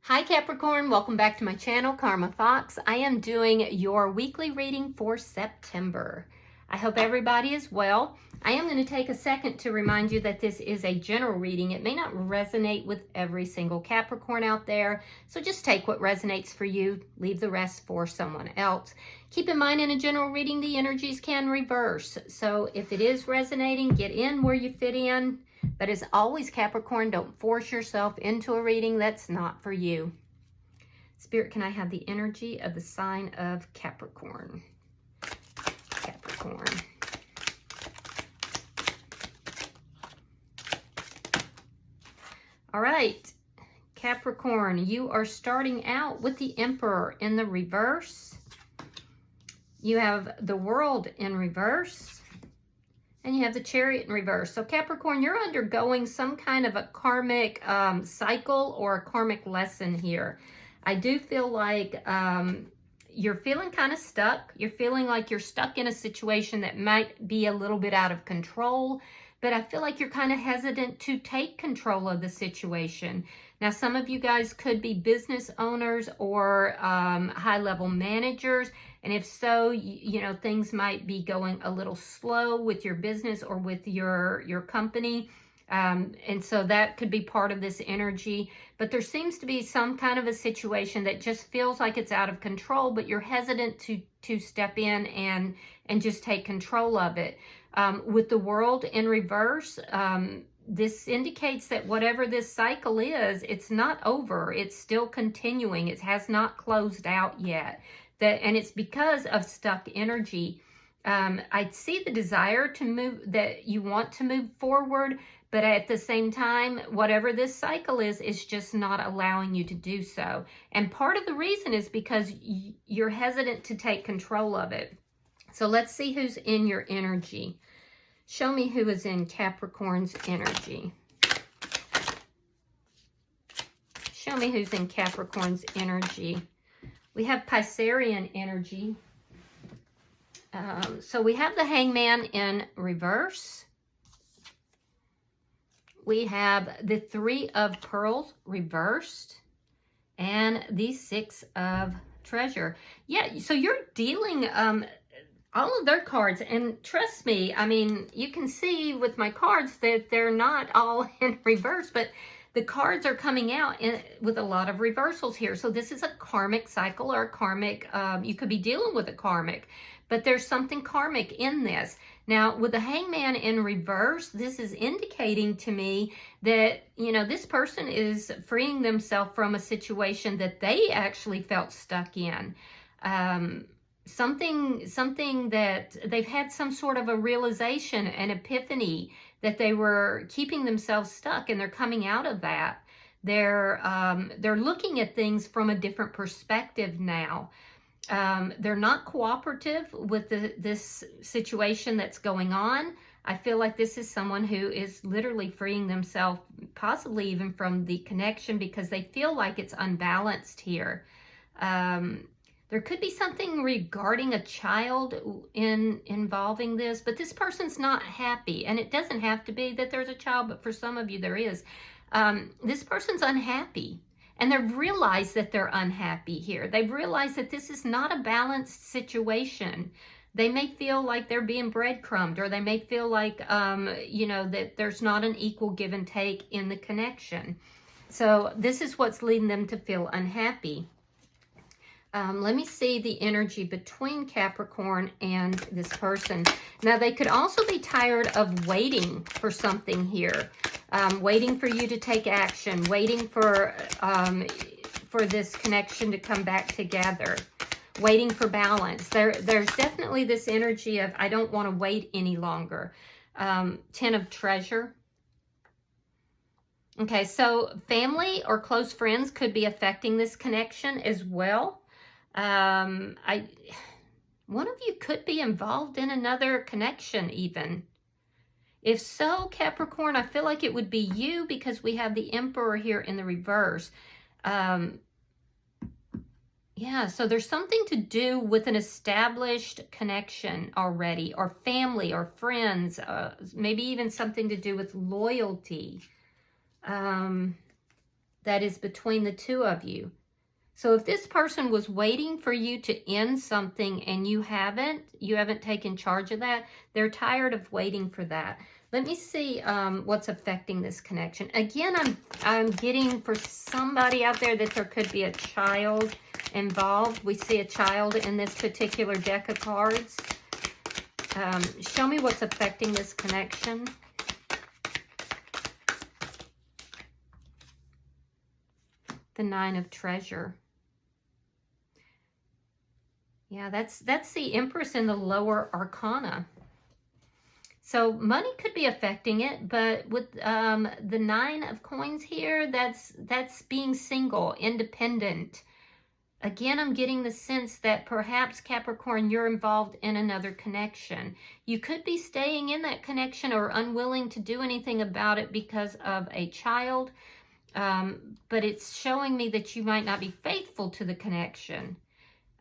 Hi Capricorn, welcome back to my channel, Karma Fox. I am doing your weekly reading for September. I hope everybody is well. I am going to take a second to remind you that this is a general reading. It may not resonate with every single Capricorn out there, so just take what resonates for you, leave the rest for someone else. Keep in mind, in a general reading, the energies can reverse. So if it is resonating, get in where you fit in. But as always, Capricorn, don't force yourself into a reading that's not for you. Spirit, can I have the energy of the sign of Capricorn? Capricorn. All right, Capricorn, you are starting out with the Emperor in the reverse. You have the World in reverse. And you have the Chariot in reverse. So Capricorn, you're undergoing some kind of a karmic cycle or a karmic lesson here. I do feel like you're feeling kind of stuck. You're feeling like you're stuck in a situation that might be a little bit out of control. But I feel like you're kind of hesitant to take control of the situation. Now, some of you guys could be business owners or high-level managers. And if so, you know, things might be going a little slow with your business or with your company. And so that could be part of this energy. But there seems to be some kind of a situation that just feels like it's out of control, but you're hesitant to step in and just take control of it. With the World in reverse, this indicates that whatever this cycle is, it's not over. It's still continuing. It has not closed out yet. And it's because of stuck energy. I see the desire to move, that you want to move forward, but at the same time, whatever this cycle is just not allowing you to do so. And part of the reason is because you're hesitant to take control of it. So let's see who's in your energy. Show me who is in Capricorn's energy. Show me who's in Capricorn's energy. We have Piscean energy. So we have the Hangman in reverse. We have the Three of Pearls reversed. And the Six of Treasure. Yeah, so you're dealing all of their cards. And trust me, I mean, you can see with my cards that they're not all in reverse, but the cards are coming out with a lot of reversals here. So this is a karmic cycle or a karmic, you could be dealing with a karmic, but there's something karmic in this. Now, with the Hangman in reverse, this is indicating to me that, you know, this person is freeing themselves from a situation that they actually felt stuck in. Something that they've had some sort of a realization, an epiphany, that they were keeping themselves stuck, and they're coming out of that. They're looking at things from a different perspective now. They're not cooperative with this situation that's going on. I feel like this is someone who is literally freeing themselves, possibly even from the connection, because they feel like it's unbalanced here. There could be something regarding a child involving this, but this person's not happy. And it doesn't have to be that there's a child, but for some of you there is. This person's unhappy. And they've realized that they're unhappy here. They've realized that this is not a balanced situation. They may feel like they're being breadcrumbed, or they may feel like, you know, that there's not an equal give and take in the connection. So this is what's leading them to feel unhappy. Let me see the energy between Capricorn and this person. Now, they could also be tired of waiting for something here. Waiting for you to take action. Waiting for this connection to come back together. Waiting for balance. There's definitely this energy of, I don't want to wait any longer. Ten of Treasure. Okay, so family or close friends could be affecting this connection as well. One of you could be involved in another connection even. If so, Capricorn, I feel like it would be you, because we have the Emperor here in the reverse. Yeah, so there's something to do with an established connection already, or family or friends, maybe even something to do with loyalty. that is between the two of you. So if this person was waiting for you to end something and you haven't taken charge of that, they're tired of waiting for that. Let me see what's affecting this connection. Again, I'm getting for somebody out there that there could be a child involved. We see a child in this particular deck of cards. Show me what's affecting this connection. The Nine of Treasure. Yeah, that's the Empress in the lower arcana. So money could be affecting it, but with the Nine of Coins here, that's being single, independent. Again, I'm getting the sense that perhaps, Capricorn, you're involved in another connection. You could be staying in that connection or unwilling to do anything about it because of a child, but it's showing me that you might not be faithful to the connection.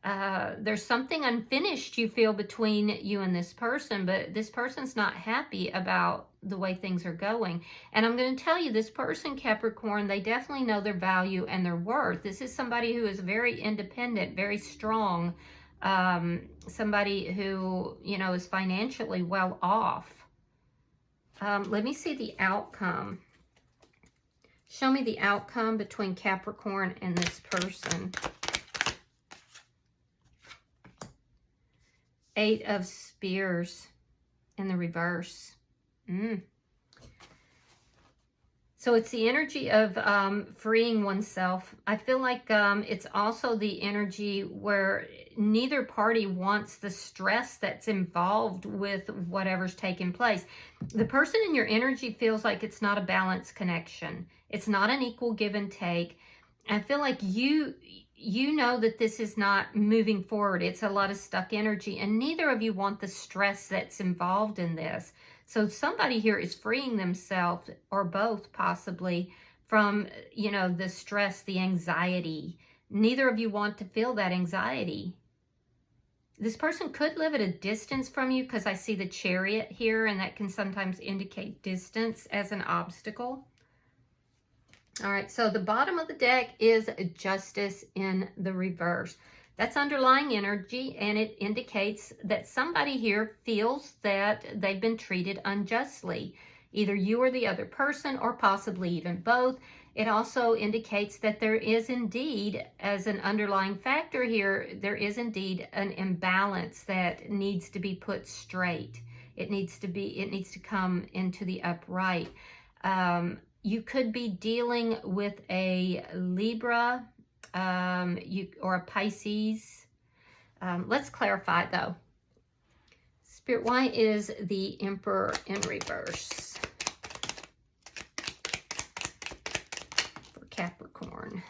There's something unfinished you feel between you and this person, but this person's not happy about the way things are going. And I'm going to tell you, this person, Capricorn, they definitely know their value and their worth. This is somebody who is very independent, very strong, somebody who, you know, is financially well off. Let me see the outcome. Show me the outcome between Capricorn and this person. Eight of Spears in the reverse. So it's the energy of freeing oneself. I feel like it's also the energy where neither party wants the stress that's involved with whatever's taking place. The person in your energy feels like it's not a balanced connection. It's not an equal give and take. I feel like you know that this is not moving forward. It's a lot of stuck energy, and neither of you want the stress that's involved in this. So somebody here is freeing themselves, or both possibly, from, you know, the stress, the anxiety. Neither of you want to feel that anxiety. This person could live at a distance from you, because I see the Chariot here, and that can sometimes indicate distance as an obstacle. All right, so the bottom of the deck is Justice in the reverse. That's underlying energy, and it indicates that somebody here feels that they've been treated unjustly. Either you or the other person, or possibly even both. It also indicates that there is indeed, as an underlying factor here, there is indeed an imbalance that needs to be put straight. It needs to come into the upright. You could be dealing with a Libra or a Pisces. Let's clarify, though. Spirit, why is the Emperor in reverse for Capricorn?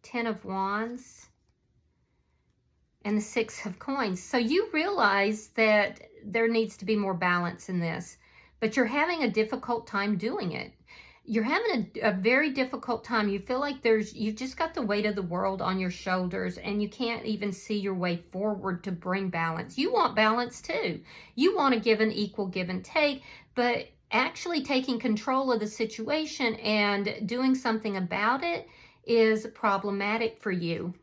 Ten of Wands and the Six of Coins. So you realize that there needs to be more balance in this, but you're having a difficult time doing it. You're having a very difficult time. You feel like you've just got the weight of the world on your shoulders, and you can't even see your way forward to bring balance. You want balance too. You want to give an equal give and take, but actually taking control of the situation and doing something about it is problematic for you.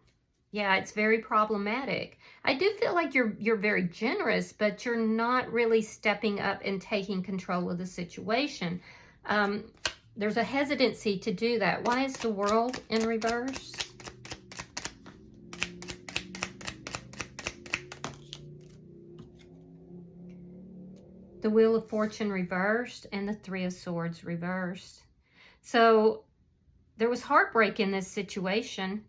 Yeah, it's very problematic. I do feel like you're very generous, but you're not really stepping up and taking control of the situation. There's a hesitancy to do that. Why is the World in reverse? The Wheel of Fortune reversed and the Three of Swords reversed. So there was heartbreak in this situation.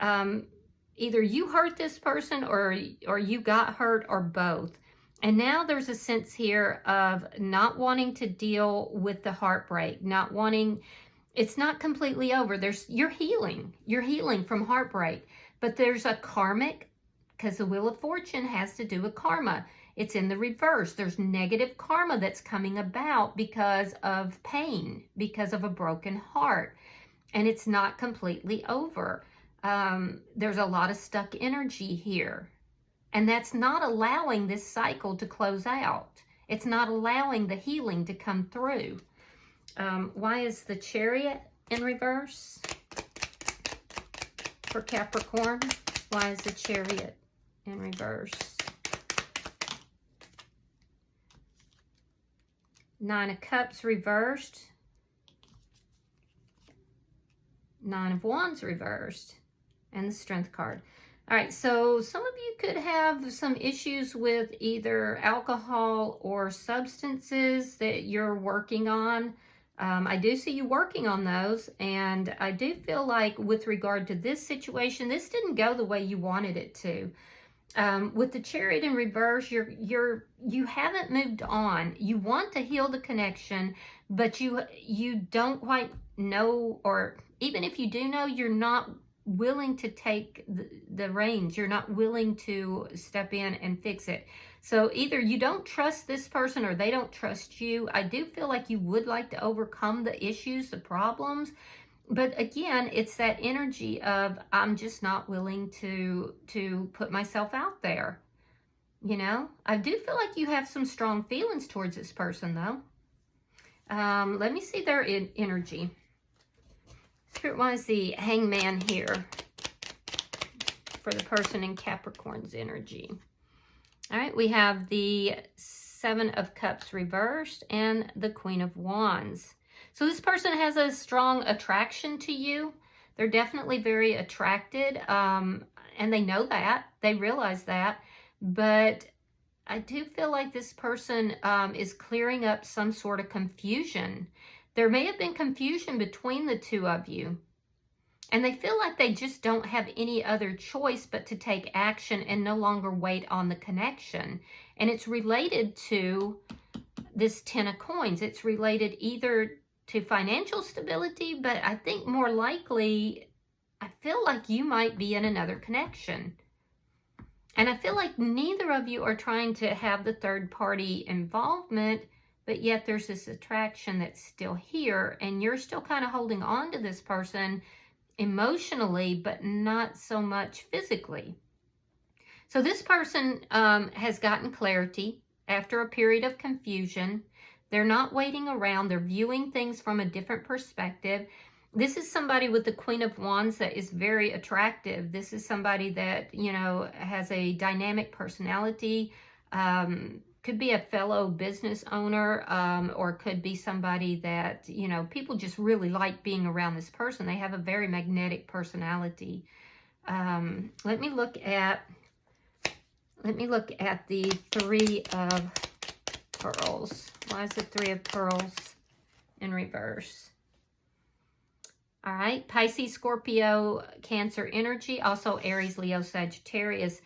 Either you hurt this person or you got hurt, or both. And now there's a sense here of not wanting to deal with the heartbreak, not wanting, it's not completely over. You're healing from heartbreak, but there's a karmic, because the Wheel of Fortune has to do with karma. It's in the reverse. There's negative karma that's coming about because of pain, because of a broken heart, and it's not completely over. There's a lot of stuck energy here. And that's not allowing this cycle to close out. It's not allowing the healing to come through. Why is the Chariot in reverse for Capricorn? Why is the Chariot in reverse? Nine of Cups reversed. Nine of Wands reversed. And the Strength card. All right, so some of you could have some issues with either alcohol or substances that you're working on. I do see you working on those, and I do feel like with regard to this situation, this didn't go the way you wanted it to. With the Chariot in reverse, you haven't moved on. You want to heal the connection, but you don't quite know, or even if you do know, you're not willing to take the reins. You're not willing to step in and fix it. So either you don't trust this person or they don't trust you. I do feel like you would like to overcome the issues, the problems. But again, it's that energy of I'm just not willing to put myself out there. You know, I do feel like you have some strong feelings towards this person though. Let me see their energy. Spirit, why is the Hangman here for the person in Capricorn's energy? All right, we have the Seven of Cups reversed and the Queen of Wands. So this person has a strong attraction to you. They're definitely very attracted, and they know that. They realize that. But I do feel like this person is clearing up some sort of confusion. There may have been confusion between the two of you. And they feel like they just don't have any other choice but to take action and no longer wait on the connection. And it's related to this Ten of Coins. It's related either to financial stability, but I think more likely, I feel like you might be in another connection. And I feel like neither of you are trying to have the third party involvement, but yet there's this attraction that's still here, and you're still kind of holding on to this person emotionally, but not so much physically. So this person has gotten clarity after a period of confusion. They're not waiting around. They're viewing things from a different perspective. This is somebody with the Queen of Wands that is very attractive. This is somebody that, you know, has a dynamic personality, could be a fellow business owner, or could be somebody that, you know, people just really like being around this person. They have a very magnetic personality. Let me look at the Three of Pearls. Why is the Three of Pearls in reverse? All right, Pisces, Scorpio, Cancer energy, also Aries, Leo, Sagittarius.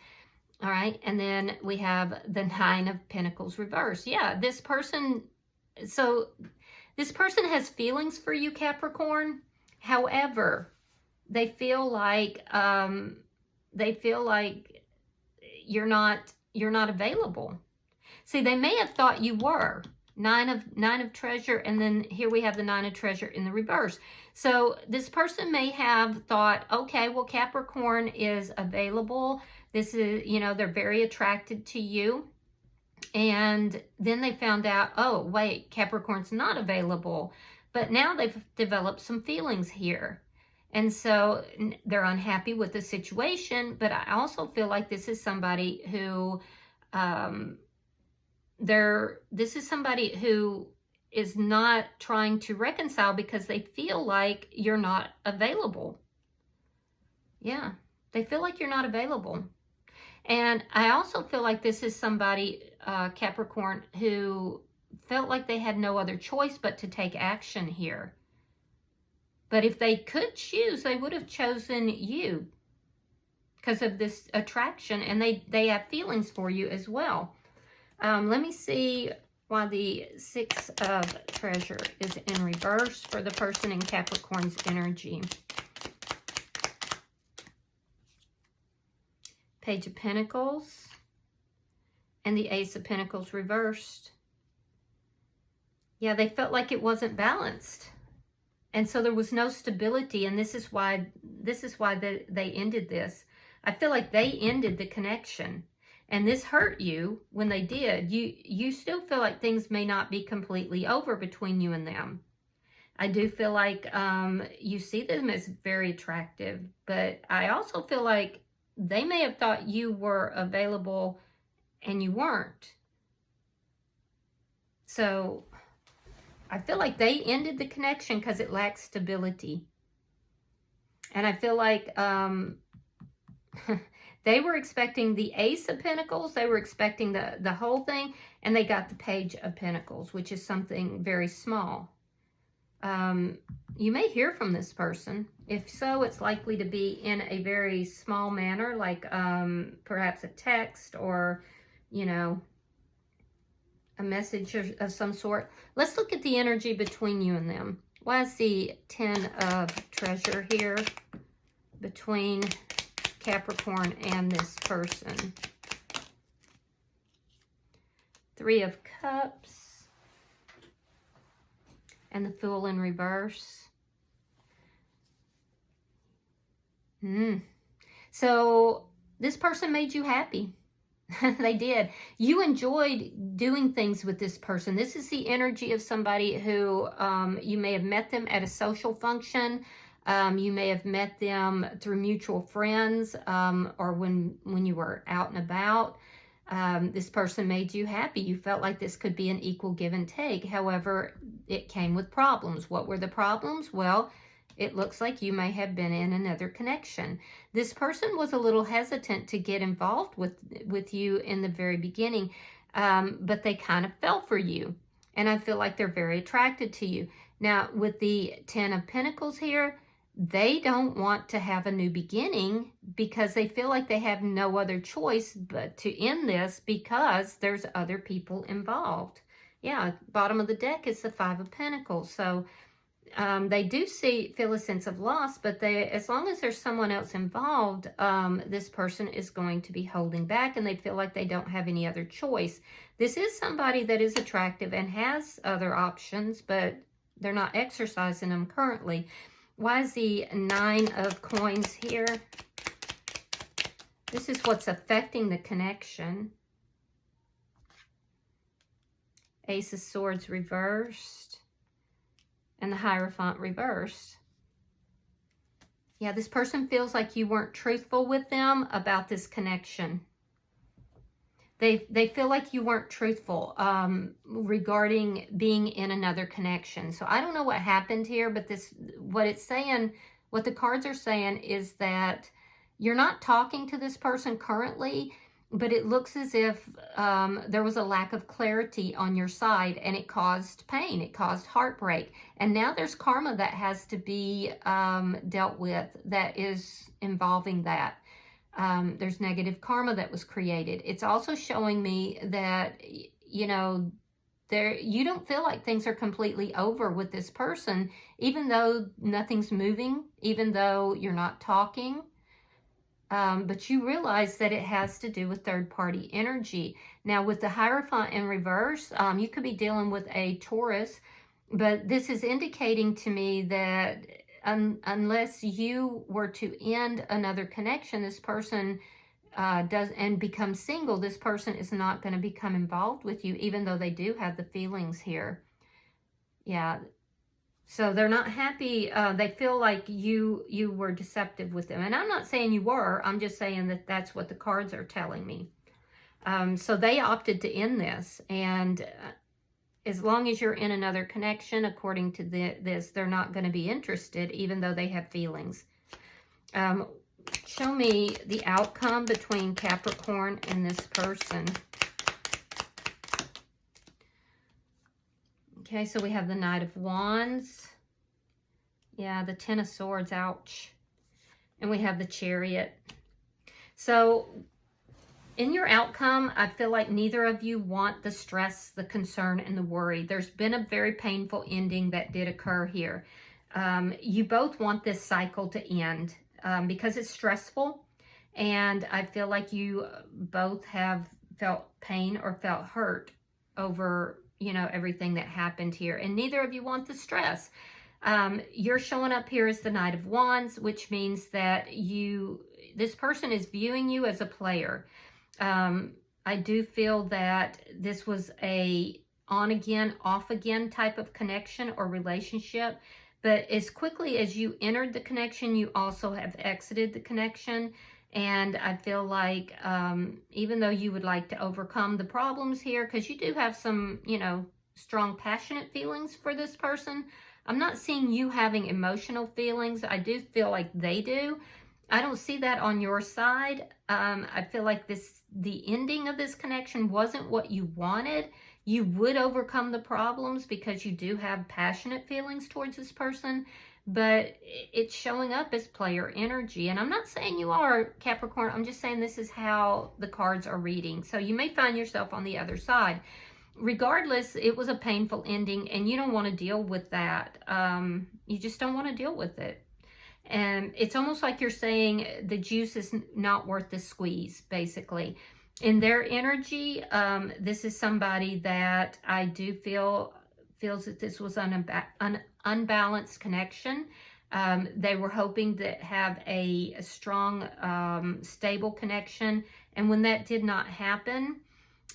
All right, and then we have the Nine of Pentacles reverse. Yeah, this person has feelings for you, Capricorn. However, they feel like you're not available. See, they may have thought you were. Nine of Treasure, and then here we have the Nine of Treasure in the reverse. So this person may have thought, okay, well, Capricorn is available. This is, you know, they're very attracted to you. And then they found out, oh, wait, Capricorn's not available. But now they've developed some feelings here. And so they're unhappy with the situation. But I also feel like this is somebody who, this is somebody who is not trying to reconcile because they feel like you're not available. Yeah, they feel like you're not available. And I also feel like this is somebody, Capricorn, who felt like they had no other choice but to take action here. But if they could choose, they would have chosen you because of this attraction, and they have feelings for you as well. Let me see why the Six of Treasure is in reverse for the person in Capricorn's energy. Page of Pentacles and the Ace of Pentacles reversed. Yeah, they felt like it wasn't balanced. And so there was no stability, and this is why they ended this. I feel like they ended the connection. And this hurt you when they did. You still feel like things may not be completely over between you and them. I do feel like you see them as very attractive, but I also feel like they may have thought you were available and you weren't. So I feel like they ended the connection because it lacked stability. And I feel like they were expecting the Ace of Pentacles. They were expecting the whole thing. And they got the Page of Pentacles, which is something very small. You may hear from this person. If so, it's likely to be in a very small manner, like perhaps a text or, you know, a message of some sort. Let's look at the energy between you and them. Why is the 10 of Treasure here between Capricorn and this person? 3 of Cups and the Fool in reverse. So this person made you happy. They did. You enjoyed doing things with this person. This is the energy of somebody who you may have met them at a social function. You may have met them through mutual friends or when you were out and about. This person made you happy. You felt like this could be an equal give and take. However, it came with problems. What were the problems? Well, it looks like you may have been in another connection. This person was a little hesitant to get involved with you in the very beginning, but they kind of fell for you. And I feel like they're very attracted to you. Now, with the 10 of Pentacles here, they don't want to have a new beginning because they feel like they have no other choice but to end this because there's other people involved. Yeah, bottom of the deck is the 5 of Pentacles. So they do feel a sense of loss, but as long as there's someone else involved, this person is going to be holding back and they feel like they don't have any other choice. This is somebody that is attractive and has other options, but they're not exercising them currently. Why is the 9 of Coins here? This is what's affecting the connection. Ace of Swords reversed. And the Hierophant reversed. Yeah, this person feels like you weren't truthful with them about this connection. They feel like you weren't truthful regarding being in another connection. So I don't know what happened here, but what the cards are saying is that you're not talking to this person currently, but it looks as if there was a lack of clarity on your side and it caused pain. It caused heartbreak. And now there's karma that has to be dealt with that is involving that. There's negative karma that was created. It's also showing me that, you know, you don't feel like things are completely over with this person, even though nothing's moving, even though you're not talking. But you realize that it has to do with third-party energy. Now, with the Hierophant in reverse, you could be dealing with a Taurus, but this is indicating to me that unless you were to end another connection, this person does and become single, this person is not going to become involved with you, even though they do have the feelings here. Yeah. So they're not happy. They feel like you were deceptive with them. And I'm not saying you were. I'm just saying that that's what the cards are telling me. So they opted to end this. And as long as you're in another connection, according to this, they're not going to be interested, even though they have feelings. Show me the outcome between Capricorn and this person. Okay, so we have the Knight of Wands. Yeah, the 10 of Swords, ouch. And we have the Chariot. So in your outcome, I feel like neither of you want the stress, the concern, and the worry. There's been a very painful ending that did occur here. You both want this cycle to end because it's stressful. And I feel like you both have felt pain or felt hurt over, you know, everything that happened here. And neither of you want the stress. You're showing up here as the Knight of Wands, which means that this person is viewing you as a player. I do feel that this was a on again, off again type of connection or relationship. But as quickly as you entered the connection, you also have exited the connection. And I feel like even though you would like to overcome the problems here, because you do have some, you know, strong passionate feelings for this person, I'm not seeing you having emotional feelings. I do feel like they do. I don't see that on your side. I feel like the ending of this connection wasn't what you wanted. You would overcome the problems because you do have passionate feelings towards this person, but it's showing up as player energy. And I'm not saying you are, Capricorn. I'm just saying this is how the cards are reading. So you may find yourself on the other side. Regardless, it was a painful ending, and you don't want to deal with that. You just don't want to deal with it. And it's almost like you're saying the juice is not worth the squeeze, basically. In their energy, this is somebody that I do feels that this was an unbalanced connection. They were hoping to have a strong, stable connection. And when that did not happen,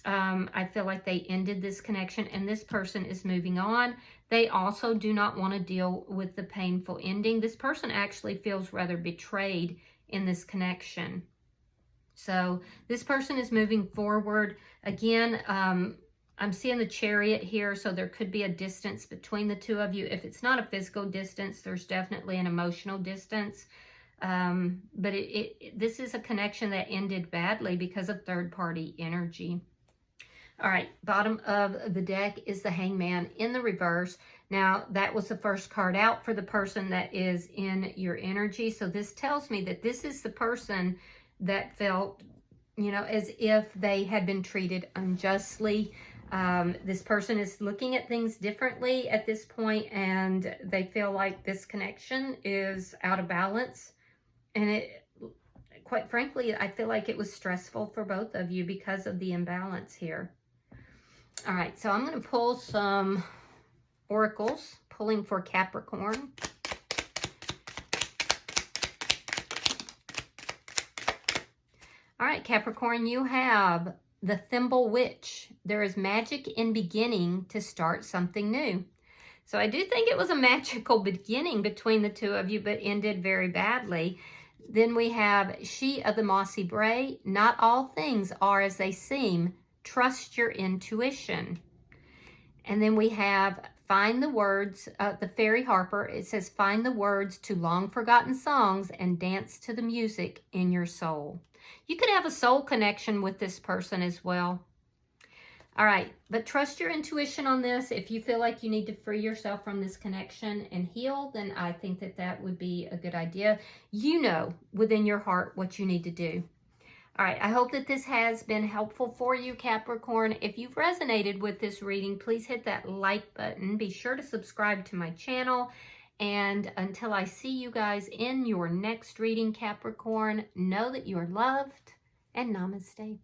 I feel like they ended this connection, and this person is moving on. They also do not want to deal with the painful ending. This person actually feels rather betrayed in this connection. So this person is moving forward. Again, I'm seeing the Chariot here, so there could be a distance between the two of you. If it's not a physical distance, there's definitely an emotional distance. But this is a connection that ended badly because of third-party energy. All right, bottom of the deck is the Hangman in the reverse. Now, that was the first card out for the person that is in your energy. So this tells me that this is the person that felt, you know, as if they had been treated unjustly. This person is looking at things differently at this point, and they feel like this connection is out of balance. And quite frankly, I feel like it was stressful for both of you because of the imbalance here. All right, so I'm going to pull some oracles, pulling for Capricorn. All right, Capricorn, you have the Thimble Witch. There is magic in beginning to start something new. So I do think it was a magical beginning between the two of you, but ended very badly. Then we have She of the Mossy Bray. Not all things are as they seem. Trust your intuition. And then we have Find the Words, the Fairy Harper. It says, find the words to long forgotten songs and dance to the music in your soul. You could have a soul connection with this person as well. All right, but trust your intuition on this. If you feel like you need to free yourself from this connection and heal, then I think that that would be a good idea. You know within your heart what you need to do. All right, I hope that this has been helpful for you, Capricorn. If you've resonated with this reading, please hit that like button. Be sure to subscribe to my channel. And until I see you guys in your next reading, Capricorn, know that you are loved, and namaste.